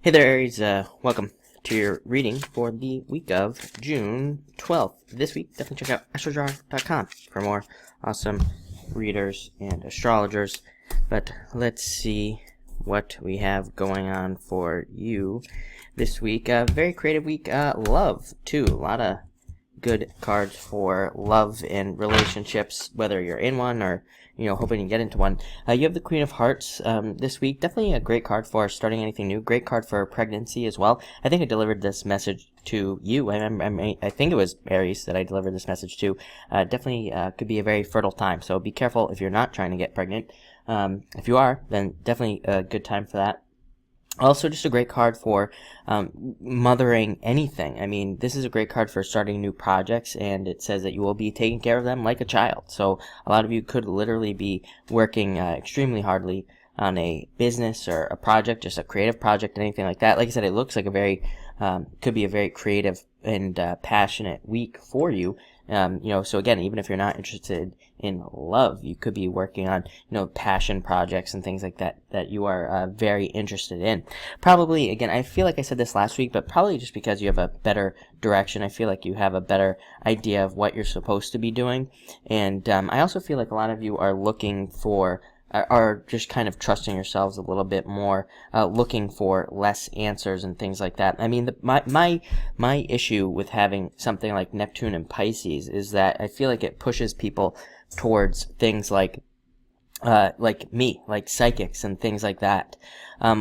Hey there, Aries. Welcome to your reading for the week of June 12th. This week, definitely check out astrojar.com for more awesome readers and astrologers. But let's see what we have going on for you this week. Very creative week. Love, too. A lot of good cards for love and relationships, whether you're in one or hoping to get into one. You have the Queen of Hearts this week. Definitely a great card for starting anything new. Great card for pregnancy as well. I think I delivered this message to you. I think it was Aries that I delivered this message to. Definitely could be a very fertile time. So be careful if you're not trying to get pregnant. If you are, then definitely a good time for that. Also, just a great card for mothering anything. I mean, this is a great card for starting new projects, and it says that you will be taking care of them like a child. So a lot of you could literally be working extremely hardly on a business or a project, just a creative project, anything like that. Like I said, it looks like could be a very creative and passionate week for you. So again, even if you're not interested in love, you could be working on, passion projects and things like that you are very interested in. Probably, again, I feel like I said this last week, but probably just because you have a better direction. I feel like you have a better idea of what you're supposed to be doing. And I also feel like a lot of you are looking for are just kind of trusting yourselves a little bit more, looking for less answers and things like that. I mean, my issue with having something like Neptune and Pisces is that I feel like it pushes people towards things like me, like psychics and things like that,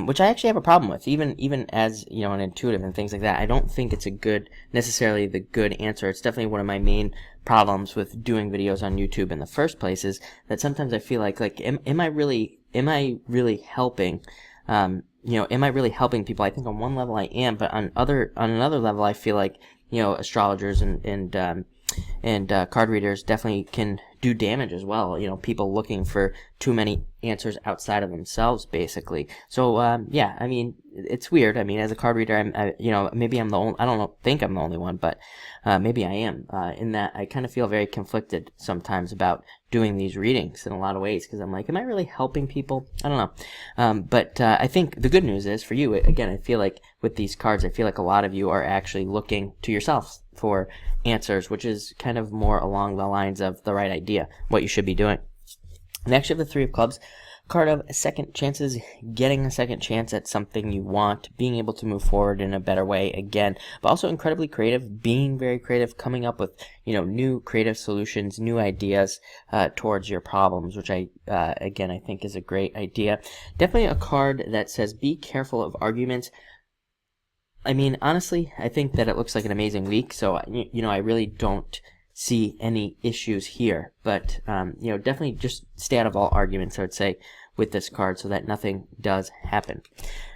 which I actually have a problem with, even as, an intuitive and things like that. I don't think it's necessarily the good answer. It's definitely one of my main problems with doing videos on YouTube in the first place is that sometimes I feel like am I really helping, am I really helping people? I think on one level I am, but on another level I feel like, astrologers and card readers definitely can do damage as well. People looking for too many answers outside of themselves, basically. So, yeah, I mean, it's weird. I mean, as a card reader, maybe I'm the only, I don't think I'm the only one, but maybe I am, in that I kind of feel very conflicted sometimes about doing these readings in a lot of ways, because I'm like, am I really helping people? I don't know. But I think the good news is for you, again, I feel like with these cards, I feel like a lot of you are actually looking to yourself for answers, which is kind of more along the lines of the right idea, what you should be doing. Next, you have the Three of Clubs, card of second chances, getting a second chance at something you want, being able to move forward in a better way again, but also incredibly creative, being very creative, coming up with, new creative solutions, new ideas towards your problems, which again, I think is a great idea. Definitely a card that says be careful of arguments. I mean, honestly, I think that it looks like an amazing week, so, I really don't see any issues here, but, definitely just stay out of all arguments, I would say, with this card so that nothing does happen.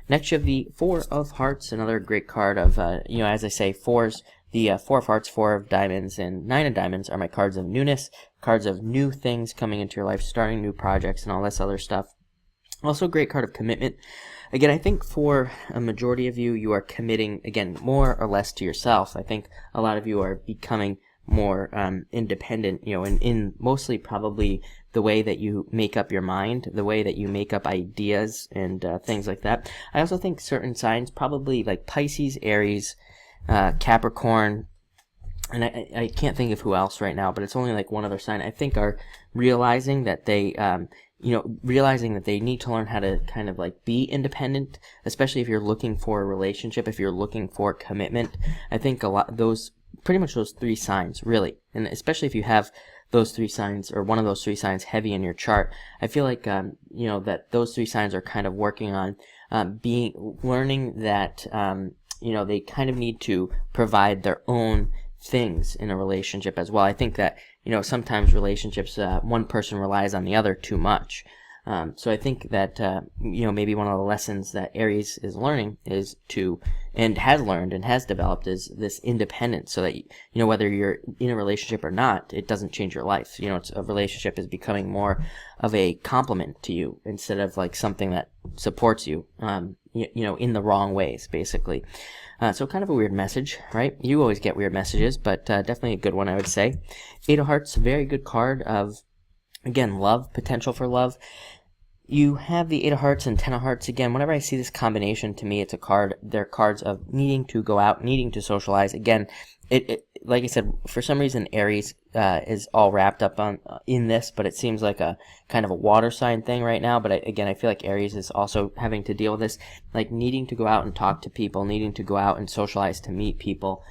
Next, you have the Four of Hearts, another great card of, as I say, fours. The Four of Hearts, Four of Diamonds, and Nine of Diamonds are my cards of newness, cards of new things coming into your life, starting new projects, and all this other stuff. Also a great card of commitment. Again, I think for a majority of you, you are committing, again, more or less to yourself. I think a lot of you are becoming more independent, in mostly probably the way that you make up your mind, the way that you make up ideas and things like that. I also think certain signs, probably like Pisces, Aries, Capricorn, and I can't think of who else right now, but it's only like one other sign, I think are realizing that they need to learn how to kind of like be independent, especially if you're looking for a relationship, if you're looking for commitment. I think pretty much those three signs, really, and especially if you have those three signs or one of those three signs heavy in your chart, I feel like, that those three signs are kind of working on learning that, they kind of need to provide their own things in a relationship as well. I think that, sometimes relationships, one person relies on the other too much. So I think that, maybe one of the lessons that Aries is learning is and has learned and has developed is this independence so that, whether you're in a relationship or not, it doesn't change your life. A relationship is becoming more of a complement to you instead of like something that supports you, in the wrong ways, basically. So kind of a weird message, right? You always get weird messages, but definitely a good one, I would say. Eight of Hearts, very good card of, again, love, potential for love. You have the Eight of Hearts and Ten of Hearts again. Whenever I see this combination, to me, it's a card. They're cards of needing to go out, needing to socialize. Again, it like I said, for some reason, Aries is all wrapped up in this, but it seems like a kind of a water sign thing right now. But again, I feel like Aries is also having to deal with this, like needing to go out and talk to people, needing to go out and socialize to meet people.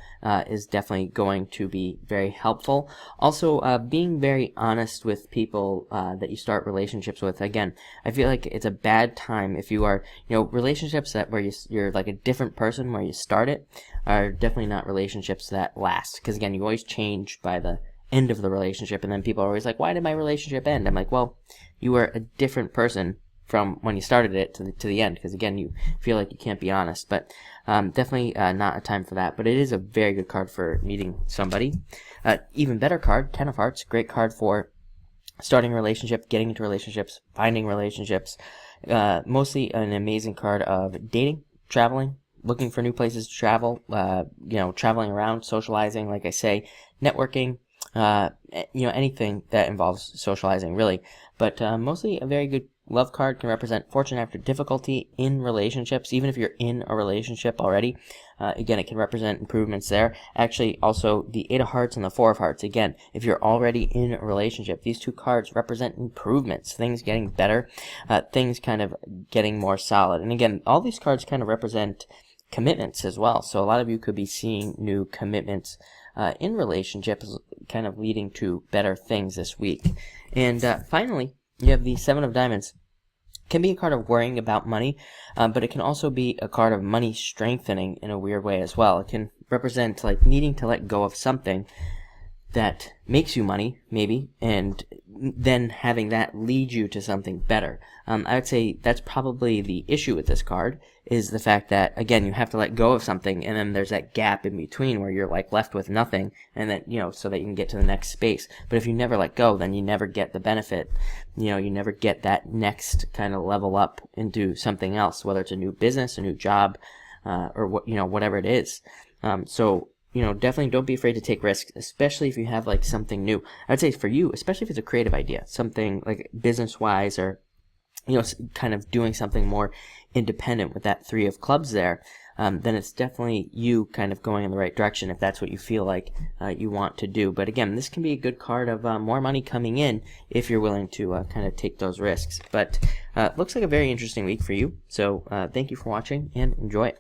Is definitely going to be very helpful. Also, being very honest with people that you start relationships with. Again, I feel like it's a bad time if you are, relationships that where you're like a different person where you start it are definitely not relationships that last. Because again, you always change by the end of the relationship, and then people are always like, "Why did my relationship end?" I'm like, "Well, you were a different person from when you started it to the end, because again, you feel like you can't be honest." But definitely not a time for that. But it is a very good card for meeting somebody. Even better card, Ten of Hearts, great card for starting a relationship, getting into relationships, finding relationships. Mostly an amazing card of dating, traveling, looking for new places to travel, traveling around, socializing, like I say, networking, anything that involves socializing, really. But mostly a very good love card. Can represent fortune after difficulty in relationships, even if you're in a relationship already. Again, it can represent improvements there. Actually, also the Eight of Hearts and the Four of Hearts. Again, if you're already in a relationship, these two cards represent improvements, things getting better, things kind of getting more solid. And again, all these cards kind of represent commitments as well. So a lot of you could be seeing new commitments in relationships, kind of leading to better things this week. And finally, you have the Seven of Diamonds. It can be a card of worrying about money, but it can also be a card of money strengthening in a weird way as well. It can represent like needing to let go of something that makes you money, maybe, and then having that lead you to something better. I would say that's probably the issue with this card, is the fact that, again, you have to let go of something, and then there's that gap in between where you're like left with nothing, and then, so that you can get to the next space. But if you never let go, then you never get the benefit. You never get that next kind of level up into something else, whether it's a new business, a new job, or whatever it is. So definitely don't be afraid to take risks, especially if you have like something new. I'd say for you, especially if it's a creative idea, something like business-wise, or kind of doing something more independent with that Three of Clubs there, then it's definitely you kind of going in the right direction if that's what you feel like you want to do. But again, this can be a good card of more money coming in if you're willing to kind of take those risks. But looks like a very interesting week for you. So thank you for watching and enjoy it.